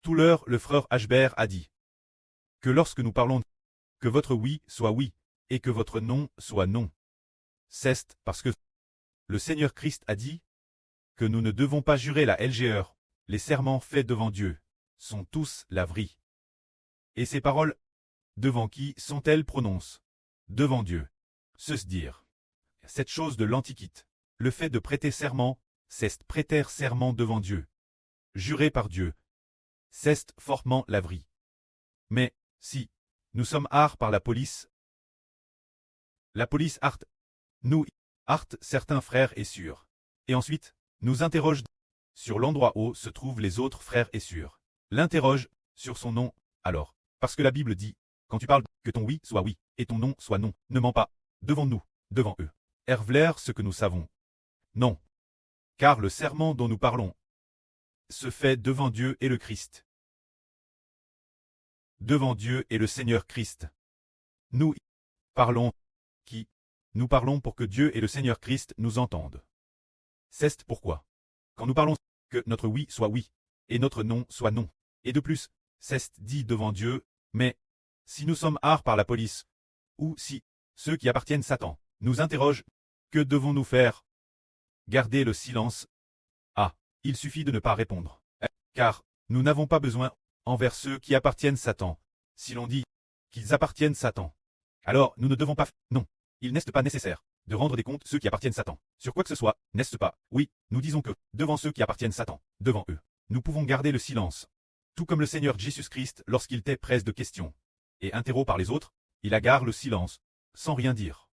Tout l'heure, le frère Ashbert a dit que lorsque nous parlons, que votre oui soit oui, et que votre non soit non. C'est parce que le Seigneur Christ a dit que nous ne devons pas jurer la LGR. Les serments faits devant Dieu sont tous la vraie. Et ces paroles, devant qui sont-elles prononcées? Devant Dieu. Se dire. Cette chose de l'Antiquité, le fait de prêter serment, c'est prêter serment devant Dieu. Jurer par Dieu. C'est fortement la vraie. Mais, si, nous sommes art par la police art, nous, art certains frères et sœurs. Et ensuite, nous interroge sur l'endroit où se trouvent les autres frères et sœurs. L'interroge sur son nom, alors, parce que la Bible dit, quand tu parles, que ton oui soit oui, et ton non soit non, ne mens pas, devant nous, devant eux. Hervler ce que nous savons. Non. Car le serment dont nous parlons se fait devant Dieu et le Christ. Devant Dieu et le Seigneur Christ. Nous parlons, qui nous parlons pour que Dieu et le Seigneur Christ nous entendent. C'est pourquoi, quand nous parlons, que notre oui soit oui, et notre non soit non. Et de plus, c'est dit devant Dieu, mais si nous sommes art par la police, ou si ceux qui appartiennent Satan nous interrogent, que devons-nous faire? Garder le silence. Ah, il suffit de ne pas répondre. Car nous n'avons pas besoin, envers ceux qui appartiennent Satan, si l'on dit qu'ils appartiennent Satan. Alors nous ne devons pas, non, il n'est pas nécessaire de rendre des comptes ceux qui appartiennent Satan. Sur quoi que ce soit, n'est-ce pas? Oui, nous disons que, devant ceux qui appartiennent Satan, devant eux, nous pouvons garder le silence. Tout comme le Seigneur Jésus-Christ lorsqu'il était presse de questions, et interrogé par les autres, il agarre le silence, sans rien dire.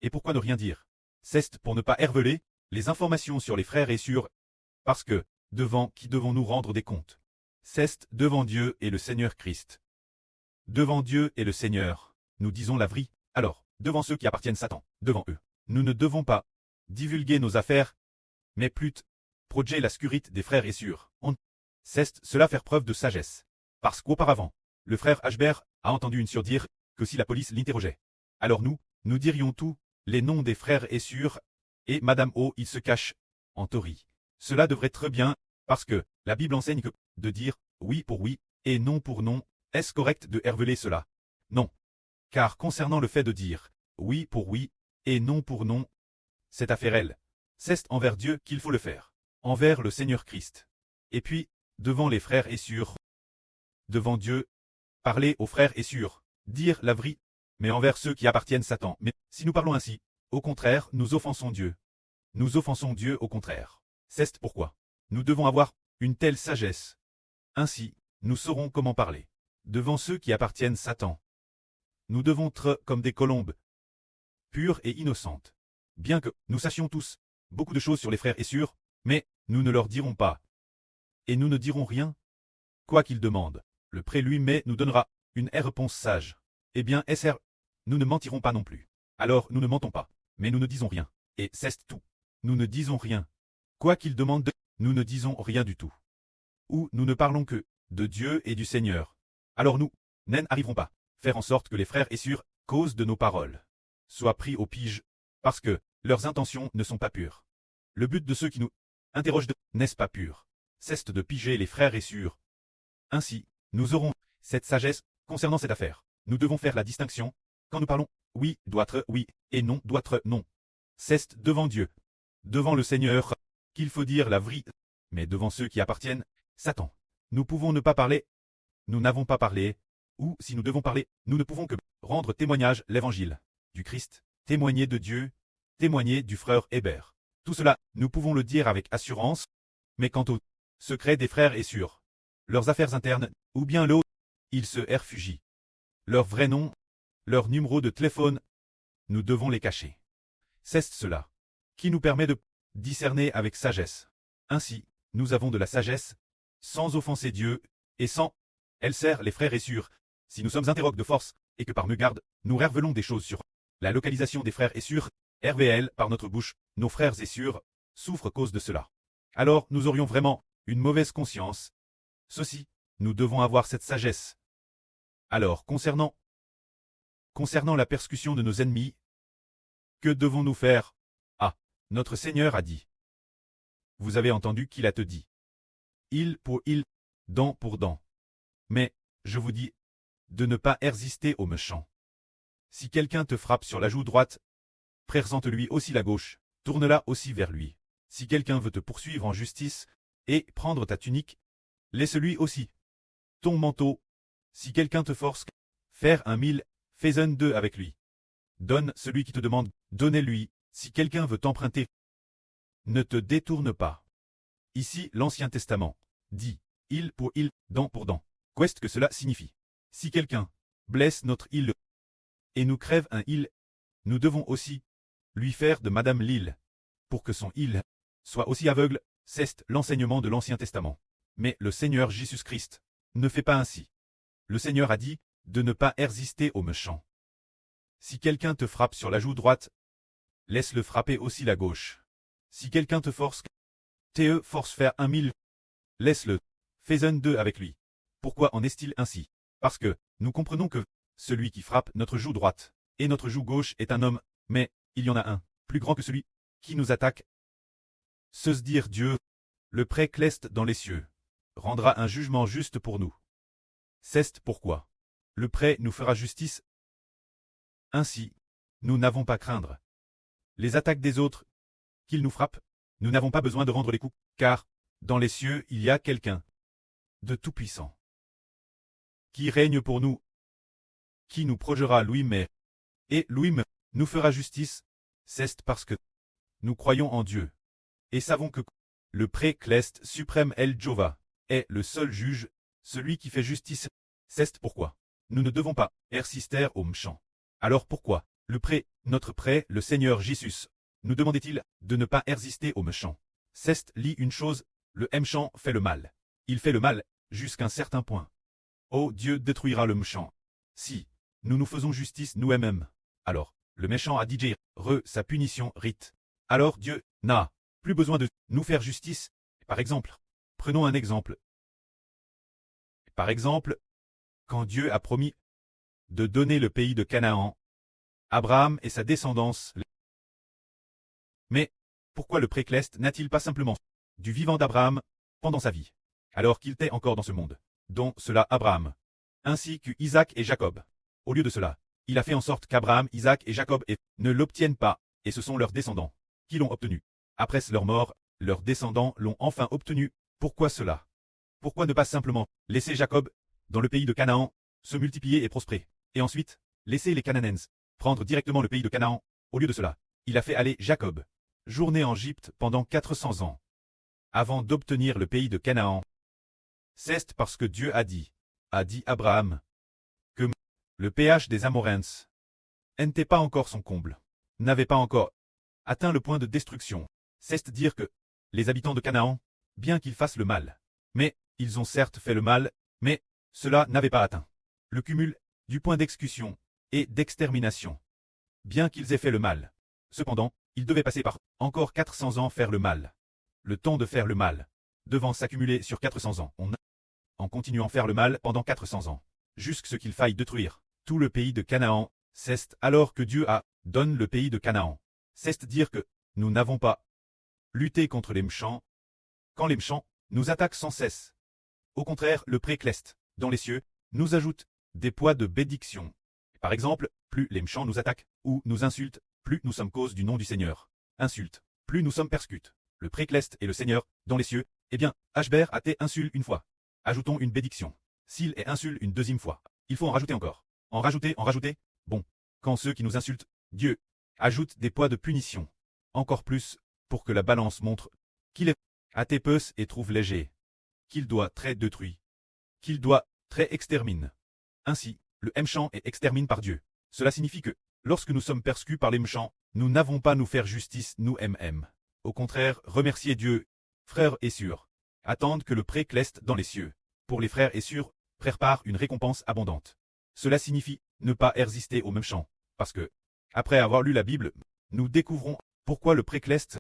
Et pourquoi ne rien dire? C'est pour ne pas herveler les informations sur les frères et sur, parce que, devant qui devons-nous rendre des comptes? C'est devant Dieu et le Seigneur Christ. Devant Dieu et le Seigneur, nous disons la vraie. Alors, devant ceux qui appartiennent Satan, devant eux, nous ne devons pas divulguer nos affaires, mais plutôt protéger la sécurité des frères et sœurs. On cesse cela faire preuve de sagesse. Parce qu'auparavant, le frère Ashbert a entendu une sœur dire que si la police l'interrogeait, alors nous dirions tous les noms des frères et sœurs, et Madame O, il se cache, en théorie. Cela devrait être bien, parce que la Bible enseigne que de dire oui pour oui et non pour non, est-ce correct de herveler cela? Non. Car concernant le fait de dire oui pour oui et non pour non, c'est affaire elle. C'est envers Dieu qu'il faut le faire, envers le Seigneur Christ. Et puis, devant les frères et sœurs, devant Dieu, parler aux frères et sœurs, dire la vraie, mais envers ceux qui appartiennent Satan. Mais si nous parlons ainsi, au contraire, nous offensons Dieu. Nous offensons Dieu au contraire. C'est pourquoi nous devons avoir une telle sagesse. Ainsi, nous saurons comment parler. Devant ceux qui appartiennent Satan. Nous devons être comme des colombes, pures et innocentes. Bien que nous sachions tous beaucoup de choses sur les frères et sœurs, mais nous ne leur dirons pas. Et nous ne dirons rien. Quoi qu'ils demandent, le pré lui-même nous donnera une réponse sage. Eh bien, SR, nous ne mentirons pas non plus. Alors nous ne mentons pas, mais nous ne disons rien. Et c'est tout. Nous ne disons rien. Quoi qu'ils demandent, nous ne disons rien du tout. Ou nous ne parlons que de Dieu et du Seigneur. Alors nous n'arriverons pas faire en sorte que les frères et sœurs, cause de nos paroles, soient pris au pige, parce que leurs intentions ne sont pas pures. Le but de ceux qui nous interrogent n'est-ce pas pur? C'est de piger les frères et sœurs. Ainsi, nous aurons cette sagesse concernant cette affaire. Nous devons faire la distinction. Quand nous parlons oui doit être oui et non doit être non. C'est devant Dieu, devant le Seigneur, qu'il faut dire la vraie. Mais devant ceux qui appartiennent Satan, nous pouvons ne pas parler. Nous n'avons pas parlé. Ou si nous devons parler, nous ne pouvons que rendre témoignage l'évangile du Christ, témoigner de Dieu, témoigner du frère Hébert. Tout cela, nous pouvons le dire avec assurance, mais quant aux secrets des frères et sœurs, leurs affaires internes, ou bien l'autre, ils se réfugient. Leur vrai nom, leur numéro de téléphone, nous devons les cacher. C'est cela qui nous permet de discerner avec sagesse. Ainsi, nous avons de la sagesse, sans offenser Dieu, et sans elle sert les frères et sœurs. Si nous sommes interrogués de force, et que par mégarde, nous révélons des choses sur la localisation des frères et sœurs, RVL par notre bouche, nos frères et sœurs souffrent à cause de cela. Alors nous aurions vraiment une mauvaise conscience. Ceci, nous devons avoir cette sagesse. Alors, concernant la persécution de nos ennemis, que devons-nous faire? Ah, notre Seigneur a dit. Vous avez entendu qu'il a te dit. Il pour il, dent pour dent. Mais, je vous dis, de ne pas résister aux méchants. Si quelqu'un te frappe sur la joue droite, présente-lui aussi la gauche, tourne-la aussi vers lui. Si quelqu'un veut te poursuivre en justice, et prendre ta tunique, laisse-lui aussi ton manteau. Si quelqu'un te force, faire un 1000, fais-en 2 avec lui. Donne celui qui te demande, donnez-lui. Si quelqu'un veut t'emprunter, ne te détourne pas. Ici, l'Ancien Testament dit il pour il, dent pour dent. Qu'est-ce que cela signifie? Si quelqu'un blesse notre île et nous crève un île, nous devons aussi lui faire de Madame l'île, pour que son île soit aussi aveugle. C'est l'enseignement de l'Ancien Testament. Mais le Seigneur Jésus-Christ ne fait pas ainsi. Le Seigneur a dit de ne pas résister aux méchants. Si quelqu'un te frappe sur la joue droite, laisse-le frapper aussi la gauche. Si quelqu'un te force faire un 1000, laisse-le, fais-en 2 avec lui. Pourquoi en est-il ainsi? Parce que nous comprenons que celui qui frappe notre joue droite et notre joue gauche est un homme, mais il y en a un, plus grand que celui qui nous attaque. Se dire Dieu, le précleste dans les cieux, rendra un jugement juste pour nous. C'est pourquoi le pré nous fera justice. Ainsi, nous n'avons pas à craindre les attaques des autres, qu'ils nous frappent. Nous n'avons pas besoin de rendre les coups, car, dans les cieux, il y a quelqu'un de tout-puissant qui règne pour nous, qui nous progera lui-même, et lui-même nous fera justice. C'est parce que nous croyons en Dieu, et savons que le précleste suprême El Jova est le seul juge, celui qui fait justice. C'est pourquoi nous ne devons pas résister aux méchants. Alors pourquoi notre pré, le Seigneur Jésus, nous demandait-il de ne pas résister aux méchants? C'est lit une chose, le méchant fait le mal. Il fait le mal, jusqu'à un certain point. Oh, Dieu détruira le méchant. Si nous nous faisons justice nous-mêmes, alors le méchant a dit sa punition rite. Alors Dieu n'a plus besoin de nous faire justice. Par exemple, prenons un exemple. Par exemple, quand Dieu a promis de donner le pays de Canaan, Abraham et sa descendance. Mais pourquoi le précleste n'a-t-il pas simplement du vivant d'Abraham pendant sa vie, alors qu'il était encore dans ce monde, dont cela Abraham, ainsi que Isaac et Jacob? Au lieu de cela, il a fait en sorte qu'Abraham, Isaac et Jacob ne l'obtiennent pas, et ce sont leurs descendants qui l'ont obtenu. Après leur mort, leurs descendants l'ont enfin obtenu. Pourquoi cela? Pourquoi ne pas simplement laisser Jacob, dans le pays de Canaan, se multiplier et prospérer, et ensuite laisser les Cananéens prendre directement le pays de Canaan? Au lieu de cela, il a fait aller Jacob journée en Égypte pendant 400 ans, avant d'obtenir le pays de Canaan. C'est parce que Dieu a dit Abraham, que le péage des Amoréens n'était pas encore son comble, n'avait pas encore atteint le point de destruction. C'est dire que les habitants de Canaan, bien qu'ils fassent le mal, mais ils ont certes fait le mal, mais cela n'avait pas atteint le cumul du point d'exécution et d'extermination. Bien qu'ils aient fait le mal, cependant, ils devaient passer par encore 400 ans faire le mal. Le temps de faire le mal devant s'accumuler sur 400 ans. En continuant à faire le mal pendant 400 ans, jusqu'à ce qu'il faille détruire tout le pays de Canaan. C'est alors que Dieu donne le pays de Canaan. C'est dire que nous n'avons pas lutté contre les méchants quand les méchants nous attaquent sans cesse. Au contraire, le précleste, dans les cieux, nous ajoute des poids de bénédiction. Par exemple, plus les méchants nous attaquent ou nous insultent, plus nous sommes cause du nom du Seigneur. Insulte, plus nous sommes persécutés. Le précleste et le Seigneur, dans les cieux, eh bien, Hber a été insulte une fois. Ajoutons une bénédiction. S'il est insulte une deuxième fois, il faut en rajouter encore. En rajouter. Bon, quand ceux qui nous insultent, Dieu ajoute des poids de punition. Encore plus, pour que la balance montre qu'il est atépus et trouve léger, qu'il doit très détruit, qu'il doit très extermine. Ainsi, le méchant est exterminé par Dieu. Cela signifie que, lorsque nous sommes persécutés par les méchants, nous n'avons pas à nous faire justice nous-mêmes. Au contraire, remercier Dieu, frères et sœurs, attendent que le précleste dans les cieux, pour les frères et sœurs, prépare une récompense abondante. Cela signifie ne pas résister aux méchants, parce que, après avoir lu la Bible, nous découvrons pourquoi le précleste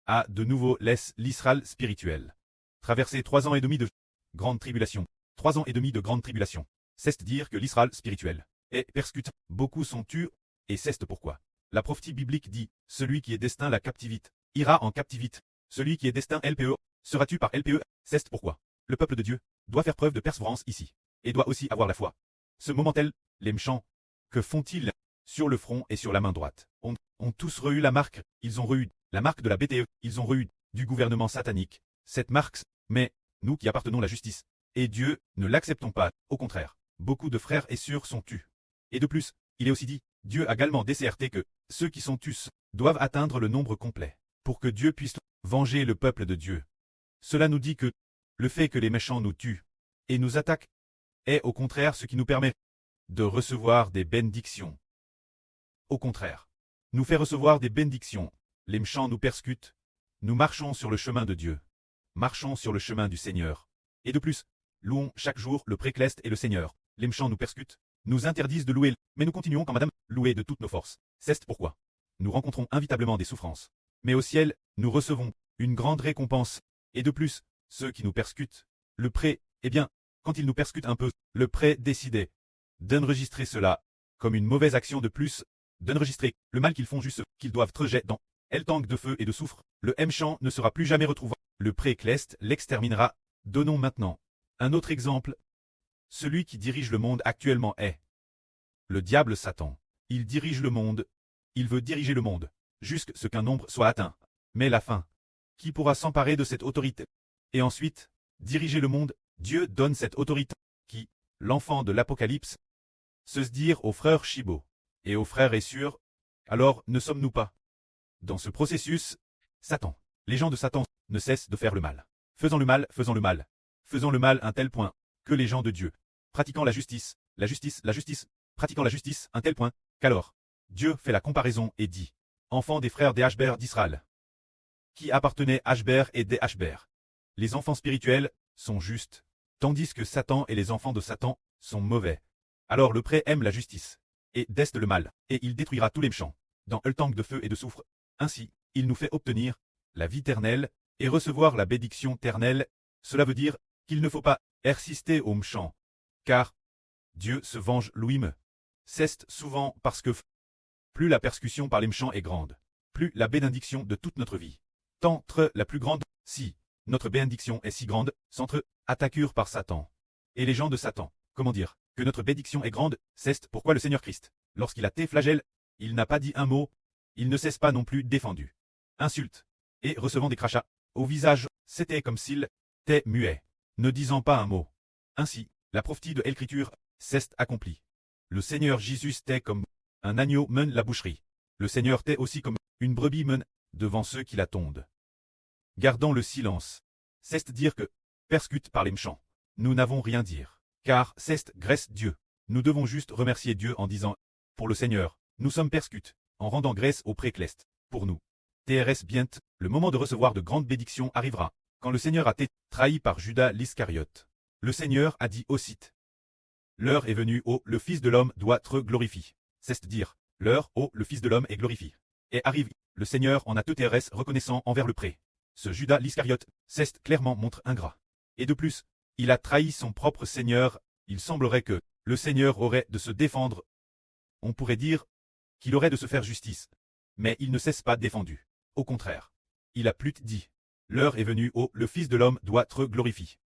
a de nouveau laisse l'Israël spirituel. Traverser 3 ans et demi de grande tribulation. 3 ans et demi de grande tribulation. C'est dire que l'Israël spirituel est persécuté. Beaucoup sont tués, et c'est pourquoi la prophétie biblique dit, celui qui est destin la captivité, ira en captivité. Celui qui est destin LPE, sera tué par LPE. C'est pourquoi le peuple de Dieu doit faire preuve de persévérance ici. et doit aussi avoir la foi. Ce moment tel, les méchants, que font-ils? Sur le front et sur la main droite, ont tous reçu la marque, ils ont reçu la marque de la BTE, ils ont reçu du gouvernement satanique. Cette marque, mais nous qui appartenons à la justice, et Dieu, ne l'acceptons pas, au contraire. Beaucoup de frères et sœurs sont tus. Et de plus, il est aussi dit, Dieu a également décerté que ceux qui sont tus doivent atteindre le nombre complet, pour que Dieu puisse venger le peuple de Dieu. Cela nous dit que le fait que les méchants nous tuent et nous attaquent est au contraire ce qui nous permet de recevoir des bénédictions. Au contraire, nous fait recevoir des bénédictions. Les méchants nous persécutent. Nous marchons sur le chemin de Dieu. Marchons sur le chemin du Seigneur. Et de plus, louons chaque jour le précleste et le Seigneur. Les méchants nous persécutent, nous interdisent de louer, mais nous continuons quand madame, louer de toutes nos forces. C'est pourquoi nous rencontrons inévitablement des souffrances. Mais au ciel, nous recevons une grande récompense. Et de plus, ceux qui nous persécutent, le prêt, eh bien, quand ils nous persécutent un peu, le prêt décidait d'enregistrer cela comme une mauvaise action de plus, d'enregistrer le mal qu'ils font juste qu'ils doivent rejeter dans elle tangue de feu et de soufre. Le méchant ne sera plus jamais retrouvé. Le précleste l'exterminera. Donnons maintenant un autre exemple. Celui qui dirige le monde actuellement est le diable Satan. Il dirige le monde. Il veut diriger le monde, jusqu'à ce qu'un nombre soit atteint. Mais la fin. Qui pourra s'emparer de cette autorité? Et ensuite, diriger le monde, Dieu donne cette autorité, qui, l'enfant de l'Apocalypse, se dire aux frères Shibo, et aux frères Essur, alors ne sommes-nous pas dans ce processus, Satan, les gens de Satan, ne cessent de faire le mal. Faisant le mal, faisant le mal. Faisant le mal à un tel point, que les gens de Dieu, pratiquant la justice, pratiquant la justice à un tel point, qu'alors, Dieu fait la comparaison et dit, enfants des frères des Hber d'Israël, qui appartenaient à Hber et des Hber. Les enfants spirituels sont justes, tandis que Satan et les enfants de Satan sont mauvais. Alors le prêt aime la justice, et déteste le mal, et il détruira tous les méchants, dans le tank de feu et de soufre. Ainsi, il nous fait obtenir la vie éternelle et recevoir la bénédiction éternelle. Cela veut dire qu'il ne faut pas persister aux méchants, car Dieu se venge lui-même. C'est souvent parce que plus la persécution par les méchants est grande, plus la bénédiction de toute notre vie. Tant la plus grande, si notre bénédiction est si grande, s'entre attaquure par Satan. Et les gens de Satan, comment dire, que notre bénédiction est grande, c'est pourquoi le Seigneur Christ, lorsqu'il a été flagelle, il n'a pas dit un mot, il ne cesse pas non plus défendu. Insulte, et recevant des crachats, au visage, c'était comme s'il était muet, ne disant pas un mot. Ainsi, la prophétie de l'Écriture s'est accomplie. Le Seigneur Jésus était comme un agneau mène la boucherie. Le Seigneur était aussi comme une brebis mène devant ceux qui l'attendent. Gardons le silence. C'est dire que, persécutés par les méchants, nous n'avons rien à dire. Car c'est grâce Dieu. Nous devons juste remercier Dieu en disant, pour le Seigneur, nous sommes persécutés, en rendant grâce au précleste. Pour nous, TRS bientôt, le moment de recevoir de grandes bénédictions arrivera, quand le Seigneur a été trahi par Judas l'Iscariote. Le Seigneur a dit aussi, l'heure est venue, ô le Fils de l'homme doit être glorifié. C'est dire, l'heure, ô le Fils de l'homme est glorifié. Et arrive, le Seigneur en a tout TRS reconnaissant envers le pré. Ce Judas l'Iscariote, c'est clairement montre ingrat. Et de plus, il a trahi son propre Seigneur, il semblerait que le Seigneur aurait de se défendre. On pourrait dire qu'il aurait de se faire justice. Mais il ne cesse pas défendu. Au contraire, il a plus dit, l'heure est venue, ô le Fils de l'homme doit être glorifié.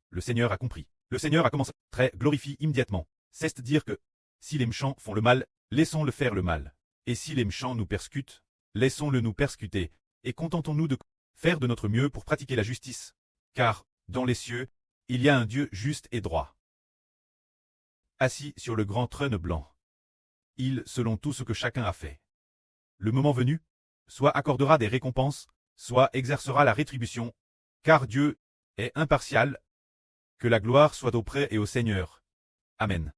Le Seigneur a compris. Le Seigneur a commencé, très glorifie immédiatement. C'est dire que, si les méchants font le mal, laissons-le faire le mal. Et si les méchants nous persécutent, laissons-le nous persécuter, et contentons-nous de faire de notre mieux pour pratiquer la justice. Car, dans les cieux, il y a un Dieu juste et droit. Assis sur le grand trône blanc. Il, selon tout ce que chacun a fait. Le moment venu, soit accordera des récompenses, soit exercera la rétribution, car Dieu est impartial. Que la gloire soit auprès et au Seigneur. Amen.